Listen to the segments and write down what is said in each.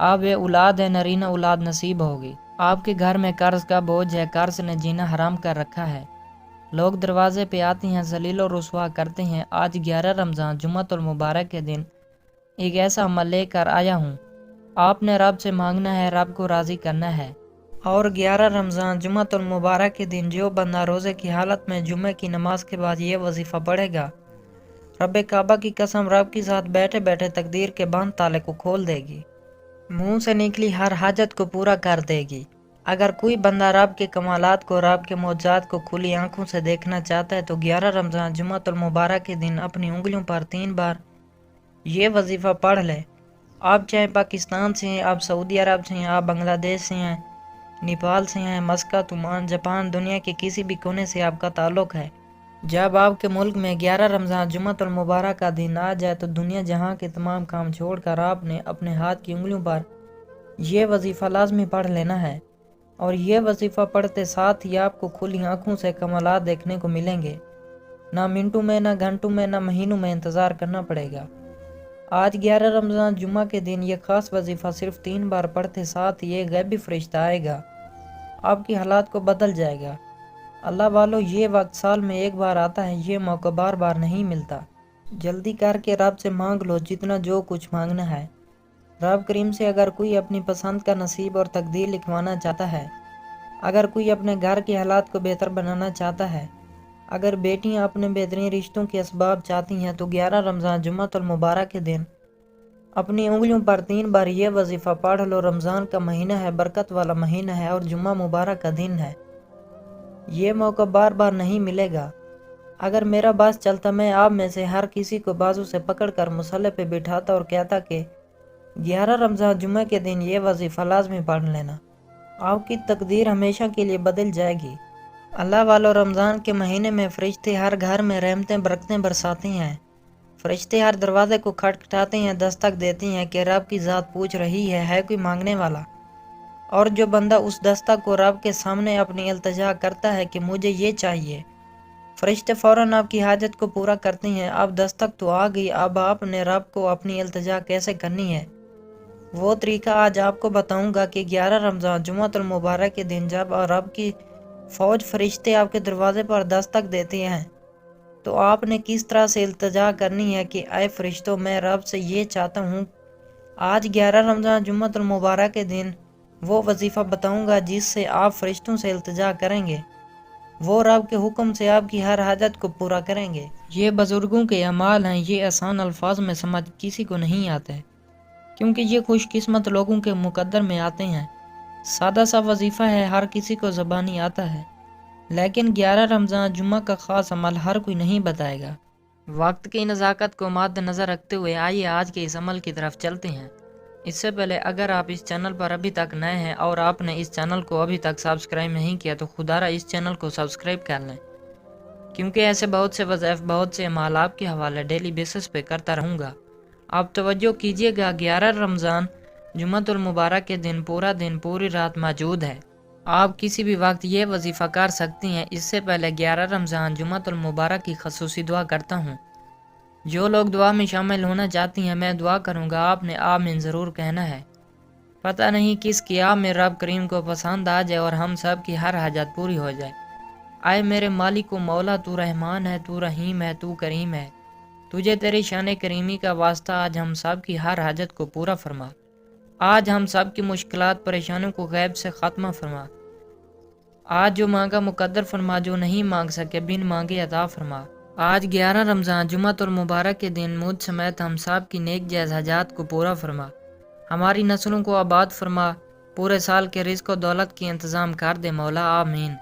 آپ یہ اولاد ہے نرینہ اولاد نصیب ہوگی۔ آپ کے گھر میں قرض کا بوجھ ہے، قرض نے جینا حرام کر رکھا ہے۔ لوگ دروازے پہ آتے ہیں، ذلیل و رسوا کرتے ہیں۔ آج 11 رمضان جمعۃ المبارک کے دن ایک ایسا عمل لے کر آیا ہوں۔ آپ نے رب سے مانگنا ہے، رب کو راضی کرنا ہے۔ اور 11 رمضان جمعۃ المبارک کے دن جو بندہ روزے کی حالت میں جمعہ کی نماز کے بعد یہ وظیفہ پڑھے گا، رب کعبہ کی قسم رب کے ساتھ بیٹھے بیٹھے تقدیر کے بند تالے کو کھول دے گی، منہ سے نکلی ہر حاجت کو پورا کر دے گی۔ اگر کوئی بندہ رب کے کمالات کو، رب کے معجزات کو کھلی آنکھوں سے دیکھنا چاہتا ہے تو 11 رمضان جمعۃ المبارک کے دن اپنی انگلیوں پر 3 بار یہ وظیفہ پڑھ لے۔ آپ چاہے پاکستان سے ہیں، آپ سعودی عرب سے ہیں، آپ بنگلہ دیش سے ہیں، نیپال سے ہیں، مسقط، عمان، جاپان، دنیا کے کسی بھی کونے سے آپ کا تعلق ہے، جب آپ کے ملک میں 11 رمضان جمعۃ المبارک کا دن آ جائے تو دنیا جہاں کے تمام کام چھوڑ کر آپ نے اپنے ہاتھ کی انگلیوں پر یہ وظیفہ لازمی پڑھ لینا ہے، اور یہ وظیفہ پڑھتے ساتھ ہی آپ کو کھلی آنکھوں سے کمالات دیکھنے کو ملیں گے۔ نہ منٹوں میں، نہ گھنٹوں میں، نہ مہینوں میں انتظار کرنا پڑے گا۔ آج 11 رمضان جمعہ کے دن یہ خاص وظیفہ صرف 3 بار پڑھتے ساتھ یہ غیبی فرشتہ آئے گا، آپ کی حالات کو بدل جائے گا۔ اللہ والو، یہ وقت سال میں ایک بار آتا ہے، یہ موقع بار بار نہیں ملتا۔ جلدی کر کے رب سے مانگ لو جتنا جو کچھ مانگنا ہے۔ رب کریم سے اگر کوئی اپنی پسند کا نصیب اور تقدیر لکھوانا چاہتا ہے، اگر کوئی اپنے گھر کے حالات کو بہتر بنانا چاہتا ہے، اگر بیٹیاں اپنے بہترین رشتوں کے اسباب چاہتی ہیں تو 11 رمضان جمعۃ المبارک کے دن اپنی انگلیوں پر 3 بار یہ وظیفہ پڑھ لو۔ رمضان کا مہینہ ہے، برکت والا مہینہ ہے اور جمعہ مبارک کا دن ہے، یہ موقع بار بار نہیں ملے گا۔ اگر میرا باس چلتا میں آپ میں سے ہر کسی کو بازو سے پکڑ کر مصلی پہ بٹھاتا اور کہتا کہ 11 رمضان جمعہ کے دن یہ وظیفہ لازمی پڑھ لینا، آپ کی تقدیر ہمیشہ کے لیے بدل جائے گی۔ اللہ والو، رمضان کے مہینے میں فرشتے ہر گھر میں رحمتیں برکتیں برساتے ہیں۔ فرشتے ہر دروازے کو کھٹکھٹاتے ہیں، دستک دیتے ہیں کہ رب کی ذات پوچھ رہی ہے کوئی مانگنے والا؟ اور جو بندہ اس دستک کو رب کے سامنے اپنی التجا کرتا ہے کہ مجھے یہ چاہیے، فرشتے فوراً آپ کی حاجت کو پورا کرتے ہیں۔ اب دستک تو آ گئی، اب آپ نے رب کو اپنی التجا کیسے کرنی ہے، وہ طریقہ آج آپ کو بتاؤں گا کہ 11 رمضان جمعۃ المبارک کے دن جب رب کی فوج فرشتے آپ کے دروازے پر دستک دیتے ہیں تو آپ نے کس طرح سے التجا کرنی ہے کہ اے فرشتوں، میں رب سے یہ چاہتا ہوں۔ آج 11 رمضان جمعۃ المبارک کے دن وہ وظیفہ بتاؤں گا جس سے آپ فرشتوں سے التجا کریں گے، وہ رب کے حکم سے آپ کی ہر حاجت کو پورا کریں گے۔ یہ بزرگوں کے اعمال ہیں، یہ آسان الفاظ میں سمجھ کسی کو نہیں آتے، کیونکہ یہ خوش قسمت لوگوں کے مقدر میں آتے ہیں۔ سادہ سا وظیفہ ہے، ہر کسی کو زبانی آتا ہے، لیکن 11 رمضان جمعہ کا خاص عمل ہر کوئی نہیں بتائے گا۔ وقت کی نزاکت کو مد نظر رکھتے ہوئے آئیے آج کے اس عمل کی طرف چلتے ہیں۔ اس سے پہلے اگر آپ اس چینل پر ابھی تک نئے ہیں اور آپ نے اس چینل کو ابھی تک سبسکرائب نہیں کیا تو خدا را اس چینل کو سبسکرائب کر لیں، کیونکہ ایسے بہت سے وظائف، بہت سے اعمال آپ کے حوالے ڈیلی بیسس پہ کرتا رہوں گا۔ آپ توجہ کیجئے گا، 11 رمضان جمعۃ المبارک کے دن پورا دن پوری رات موجود ہے۔ آپ کسی بھی وقت یہ وظیفہ کر سکتی ہیں۔ اس سے پہلے 11 رمضان جمعۃ المبارک کی خصوصی دعا کرتا ہوں۔ جو لوگ دعا میں شامل ہونا چاہتی ہیں، میں دعا کروں گا، آپ نے آمین ضرور کہنا ہے۔ پتہ نہیں کس کی آپ میں رب کریم کو پسند آ جائے اور ہم سب کی ہر حاجت پوری ہو جائے۔ اے میرے مالک و مولا، تو رحمان ہے، تو رحیم ہے، تو کریم ہے، تجھے تیری شان کریمی کا واسطہ آج ہم سب کی ہر حاجت کو پورا فرما۔ آج ہم سب کی مشکلات پریشانیوں کو غیب سے ختم فرما۔ آج جو مانگا مقدر فرما، جو نہیں مانگ سکے بن مانگے عطا فرما۔ آج 11 رمضان جمعۃ المبارک کے دن مجھ سمیت ہم سب کی نیک جائز حاجات کو پورا فرما، ہماری نسلوں کو آباد فرما، پورے سال کے رزق و دولت کی انتظام کر دے مولا، آمین۔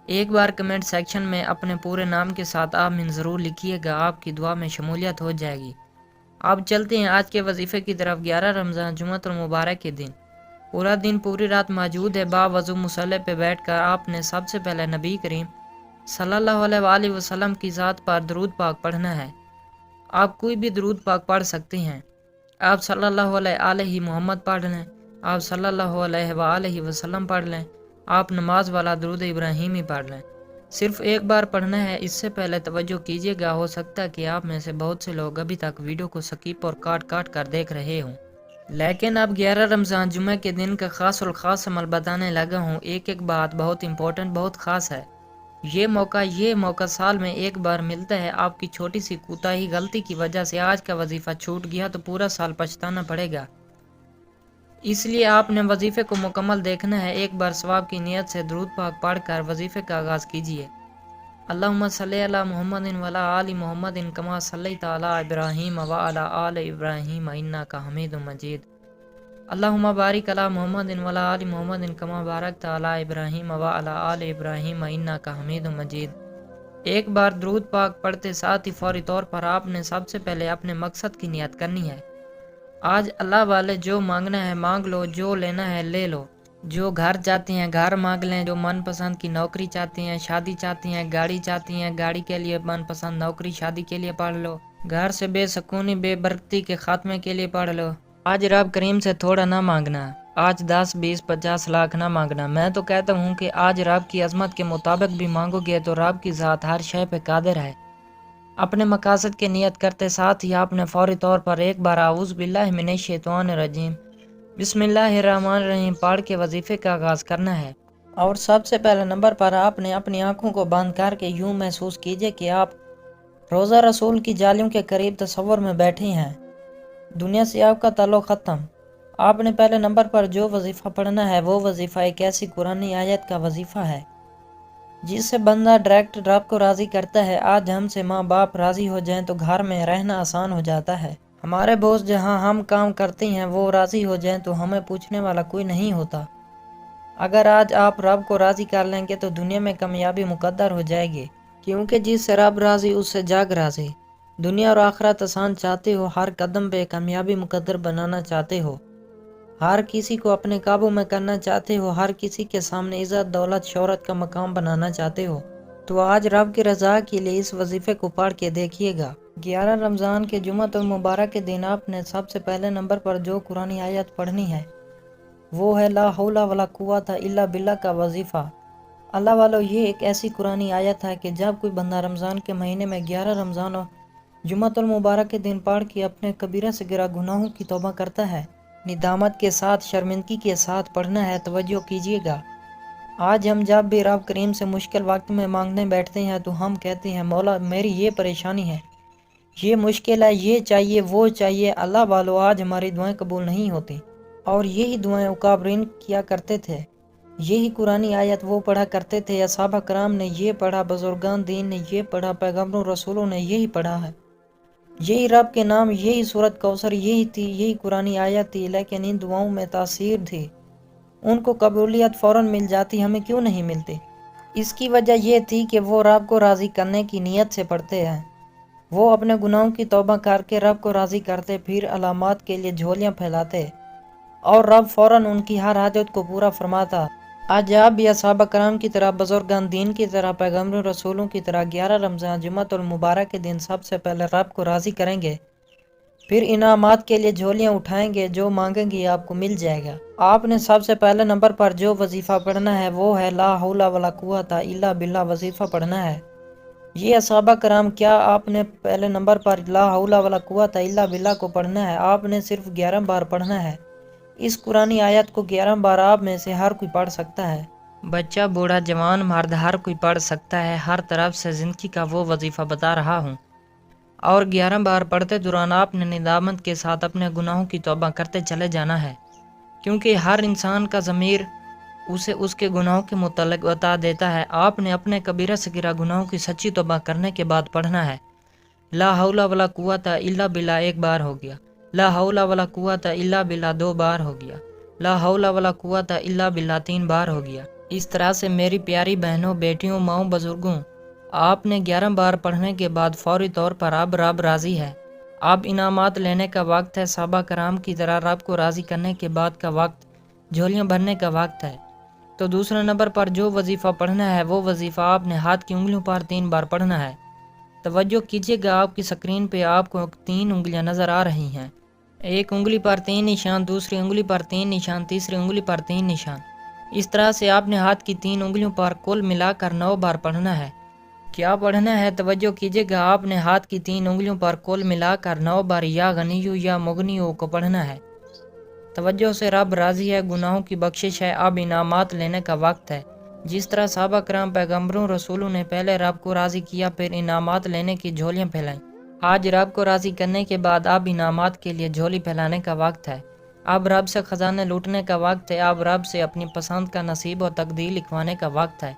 ایک بار کمنٹ سیکشن میں اپنے پورے نام کے ساتھ آمین ضرور لکھیے گا، آپ کی دعا میں شمولیت ہو جائے گی۔ اب چلتے ہیں آج کے وظیفے کی طرف۔ 11 رمضان جمعۃ المبارک کے دن پورا دن پوری رات موجود ہے۔ باوضو مصلی پہ بیٹھ کر آپ نے سب سے پہلے نبی کریم صلی اللہ علیہ وآلہ وسلم کی ذات پر درود پاک پڑھنا ہے۔ آپ کوئی بھی درود پاک پڑھ سکتے ہیں۔ آپ صلی اللہ علیہ وآلہ محمد پڑھ لیں، آپ صلی اللہ علیہ وآلہ وسلم پڑھ لیں، آپ نماز والا درود ابراہیمی پڑھ لیں۔ صرف ایک بار پڑھنا ہے۔ اس سے پہلے توجہ کیجیے گا، ہو سکتا ہے کہ آپ میں سے بہت سے لوگ ابھی تک ویڈیو کو سکیپ اور کاٹ کاٹ کر دیکھ رہے ہوں۔ لیکن اب 11 رمضان جمعہ کے دن کا خاص الخاص عمل بتانے لگا ہوں۔ ایک ایک بات بہت امپورٹنٹ، بہت خاص ہے۔ یہ موقع سال میں ایک بار ملتا ہے۔ آپ کی چھوٹی سی کوتاہی غلطی کی وجہ سے آج کا وظیفہ چھوٹ گیا تو پورا سال پچھتانا پڑے گا۔ اس لیے آپ نے وظیفے کو مکمل دیکھنا ہے۔ ایک بار ثواب کی نیت سے درود پاک پڑھ کر وظیفے کا آغاز کیجیے۔ اللہم صلی علی محمد وعلی آل محمد کما صلیت علی ابراہیم وعلی آل ابراہیم انک حمید مجید۔ اللہم بارک علی محمد وعلی آل محمد کما بارکت علی ابراہیم وعلی آل ابراہیم انک حمید مجید۔ ایک بار درود پاک پڑھتے ساتھ ہی فوری طور پر آپ نے سب سے پہلے اپنے مقصد کی نیت کرنی ہے۔ آج اللہ والے جو مانگنا ہے مانگ لو، جو لینا ہے لے لو۔ جو گھر چاہتے ہیں گھر مانگ لیں، جو من پسند کی نوکری چاہتے ہیں، شادی چاہتے ہیں، گاڑی چاہتی ہیں، گاڑی کے لیے من پسند نوکری، شادی کے لیے پڑھ لو۔ گھر سے بے سکونی بے برکتی کے خاتمے کے لیے پڑھ لو۔ آج رب کریم سے تھوڑا نہ مانگنا، آج 10 20 50 لاکھ نہ مانگنا۔ میں تو کہتا ہوں کہ آج رب کی عظمت کے مطابق بھی مانگو گے تو رب کی ذات ہر شے پہ قادر ہے۔ اپنے مقاصد کی نیت کرتے ساتھ ہی آپ نے فوری طور پر ایک بار اعوذ باللہ من الشیطان الرجیم بسم اللہ الرحمن الرحیم پڑھ کے وظیفے کا آغاز کرنا ہے۔ اور سب سے پہلے نمبر پر آپ نے اپنی آنکھوں کو بند کر کے یوں محسوس کیجئے کہ آپ روزہ رسول کی جالیوں کے قریب تصور میں بیٹھے ہیں۔ دنیا سے آپ کا تعلق ختم۔ آپ نے پہلے نمبر پر جو وظیفہ پڑھنا ہے وہ وظیفہ ایک ایسی قرآنی آیت کا وظیفہ ہے جس سے بندہ ڈائریکٹ رب کو راضی کرتا ہے۔ آج ہم سے ماں باپ راضی ہو جائیں تو گھر میں رہنا آسان ہو جاتا ہے۔ ہمارے بوس جہاں ہم کام کرتے ہیں وہ راضی ہو جائیں تو ہمیں پوچھنے والا کوئی نہیں ہوتا۔ اگر آج آپ رب کو راضی کر لیں گے تو دنیا میں کامیابی مقدر ہو جائے گی، کیونکہ جس سے رب راضی اس سے جاگ راضی۔ دنیا اور آخرت آسان چاہتے ہو، ہر قدم پہ کامیابی مقدر بنانا چاہتے ہو، ہر کسی کو اپنے قابو میں کرنا چاہتے ہو، ہر کسی کے سامنے عزت دولت شہرت کا مقام بنانا چاہتے ہو تو آج رب کی رضا کے لیے اس وظیفے کو پڑھ کے دیکھیے گا۔ 11 رمضان کے جمعۃ المبارک کے دن آپ نے سب سے پہلے نمبر پر جو قرآنی آیت پڑھنی ہے وہ ہے لا حول ولا قوت الا باللہ کا وظیفہ۔ اللہ والو، یہ ایک ایسی قرآنی آیت ہے کہ جب کوئی بندہ رمضان کے مہینے میں 11 رمضان اور جمعۃ المبارک کے دن پڑھ کے اپنے کبیرہ صغیرہ گناہوں کی توبہ کرتا ہے، ندامت کے ساتھ شرمندگی کے ساتھ پڑھنا ہے۔ توجہ کیجیے گا، آج ہم جب بھی رب کریم سے مشکل وقت میں مانگنے بیٹھتے ہیں تو ہم کہتے ہیں مولا میری یہ پریشانی ہے، یہ مشکل ہے، یہ چاہیے وہ چاہیے۔ اللہ والو، آج ہماری دعائیں قبول نہیں ہوتی، اور یہی دعائیں اکابرین کیا کرتے تھے، یہی قرآنی آیت وہ پڑھا کرتے تھے، اصحابہ کرام نے یہ پڑھا، بزرگان دین نے یہ پڑھا، پیغمبروں رسولوں نے یہی پڑھا ہے، یہی رب کے نام، یہی سورۃ کوثر یہی تھی، یہی قرآنی آیت تھی، لیکن ان دعاؤں میں تاثیر تھی، ان کو قبولیت فوراً مل جاتی، ہمیں کیوں نہیں ملتی؟ اس کی وجہ یہ تھی کہ وہ رب کو راضی کرنے کی نیت سے پڑھتے ہیں، وہ اپنے گناہوں کی توبہ کر کے رب کو راضی کرتے، پھر علامات کے لیے جھولیاں پھیلاتے اور رب فوراً ان کی ہر حاجت کو پورا فرماتا۔ آج آپ بھی اصحابہ کرام کی طرح، بزرگان دین کی طرح، پیغمبر رسولوں کی طرح 11 رمضان جمعۃ المبارک کے دن سب سے پہلے رب کو راضی کریں گے، پھر انعامات کے لیے جھولیاں اٹھائیں گے، جو مانگیں گے آپ کو مل جائے گا۔ آپ نے سب سے پہلے نمبر پر جو وظیفہ پڑھنا ہے وہ ہے لا حول ولا قوت الا باللہ وظیفہ پڑھنا ہے۔ یہ اصحابہ کرام، کیا آپ نے پہلے نمبر پر لا حول ولا قوت الا باللہ کو پڑھنا ہے؟ آپ نے صرف 11 بار پڑھنا ہے۔ اس قرآنی آیت کو 11 بار آپ میں سے ہر کوئی پڑھ سکتا ہے، بچہ بوڑھا جوان مرد ہر کوئی پڑھ سکتا ہے۔ ہر طرف سے زندگی کا وہ وظیفہ بتا رہا ہوں، اور 11 بار پڑھتے دوران آپ نے ندامت کے ساتھ اپنے گناہوں کی توبہ کرتے چلے جانا ہے، کیونکہ ہر انسان کا ضمیر اسے اس کے گناہوں کے متعلق بتا دیتا ہے۔ آپ نے اپنے کبیرہ صغیرہ گناہوں کی سچی توبہ کرنے کے بعد پڑھنا ہے لا حول ولا قوت الا باللہ 1 بار ہو گیا، لا حول ولا قوت الا باللہ 2 بار ہو گیا، لا حول ولا قوت الا باللہ 3 بار ہو گیا۔ اس طرح سے میری پیاری بہنوں، بیٹیوں، ماؤں، بزرگوں، آپ نے 11 بار پڑھنے کے بعد فوری طور پر اب رب راضی ہے، اب انعامات لینے کا وقت ہے، صحابہ کرام کی طرح رب کو راضی کرنے کے بعد کا وقت جھولیاں بھرنے کا وقت ہے۔ تو دوسرے نمبر پر جو وظیفہ پڑھنا ہے وہ وظیفہ آپ نے ہاتھ کی انگلیوں پر 3 بار پڑھنا ہے۔ توجہ کیجیے گا، آپ کی سکرین پہ آپ کو 3 انگلیاں نظر آ رہی ہیں، ایک انگلی پر 3 نشان، دوسری انگلی پر 3 نشان، تیسری انگلی پر 3 نشان۔ اس طرح سے آپ نے ہاتھ کی 3 انگلیوں پر کل ملا کر 9 بار پڑھنا ہے۔ کیا پڑھنا ہے؟ توجہ کیجیے گا، آپ نے ہاتھ کی 3 انگلیوں پر کل ملا کر 9 بار یا غنیو یا مغنیو کو پڑھنا ہے۔ توجہ سے، رب راضی ہے، گناہوں کی بخشش ہے، اب انعامات لینے کا وقت ہے۔ جس طرح صحابہ کرام، پیغمبروں، رسولوں نے پہلے رب کو راضی کیا، پھر انعامات لینے کی جھولیاں پھیلائیں، آج رب کو راضی کرنے کے بعد اب انعامات کے لیے جھولی پھیلانے کا وقت ہے۔ اب رب سے خزانے لوٹنے کا وقت ہے، اب رب سے اپنی پسند کا نصیب و تقدیر لکھوانے کا وقت ہے،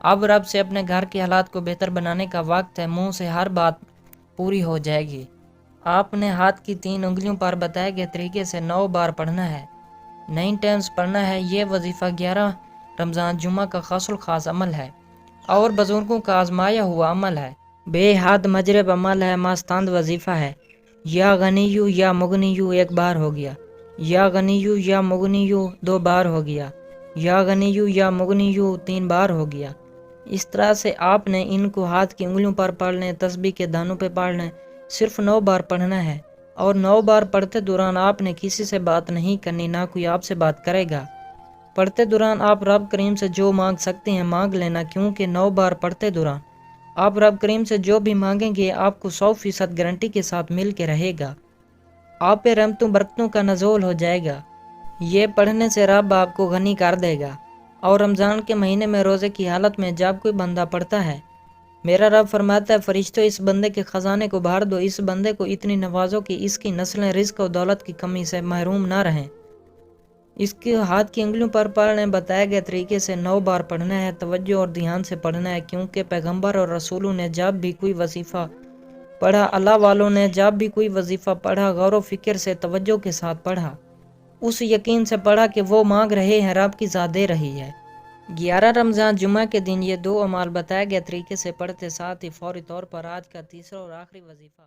اب رب سے اپنے گھر کے حالات کو بہتر بنانے کا وقت ہے۔ منہ سے ہر بات پوری ہو جائے گی۔ آپ نے ہاتھ کی 3 انگلیوں پر بتائے گئے طریقے سے 9 بار پڑھنا ہے، 9 ٹائمز پڑھنا ہے۔ یہ وظیفہ 11 رمضان جمعہ کا خاص الخاص عمل ہے اور بزرگوں کا آزمایا ہوا عمل ہے، بے حد مجرب عمل ہے، مستند وظیفہ ہے۔ یا غنیو یا مغنیو 1 بار ہو گیا، یا غنیو یا مغنیو 2 بار ہو گیا، یا غنیو یا مغنیو 3 بار ہو گیا۔ اس طرح سے آپ نے ان کو ہاتھ کی انگلیوں پر پڑھ لیں، تسبیح کے دانوں پہ پڑھ لیں، صرف 9 بار پڑھنا ہے، اور 9 بار پڑھتے دوران آپ نے کسی سے بات نہیں کرنی، نہ کوئی آپ سے بات کرے گا۔ پڑھتے دوران آپ رب کریم سے جو مانگ سکتے ہیں مانگ لینا، کیونکہ 9 بار پڑھتے دوران آپ رب کریم سے جو بھی مانگیں گے آپ کو 100% گارنٹی کے ساتھ مل کے رہے گا، آپ پہ رحمتوں برکتوں کا نزول ہو جائے گا۔ یہ پڑھنے سے رب آپ کو غنی کر دے گا۔ اور رمضان کے مہینے میں روزے کی حالت میں جب کوئی بندہ پڑھتا ہے، میرا رب فرماتا ہے، فرشتوں اس بندے کے خزانے کو بھر دو، اس بندے کو اتنی نوازو کہ اس کی نسلیں رزق و دولت کی کمی سے محروم نہ رہیں۔ اس کے ہاتھ کی انگلیوں پر پڑھنے بتائے گئے طریقے سے 9 بار پڑھنا ہے، توجہ اور دھیان سے پڑھنا ہے، کیونکہ پیغمبر اور رسولوں نے جب بھی کوئی وظیفہ پڑھا، اللہ والوں نے جب بھی کوئی وظیفہ پڑھا، غور و فکر سے، توجہ کے ساتھ پڑھا، اس یقین سے پڑھا کہ وہ مانگ رہے ہیں، رب کی ذات دے رہی ہے۔ 11 رمضان جمعہ کے دن یہ 2 اعمال بتائے گئے طریقے سے پڑھتے، ساتھ ہی فوری طور پر آج کا تیسرا اور آخری وظیفہ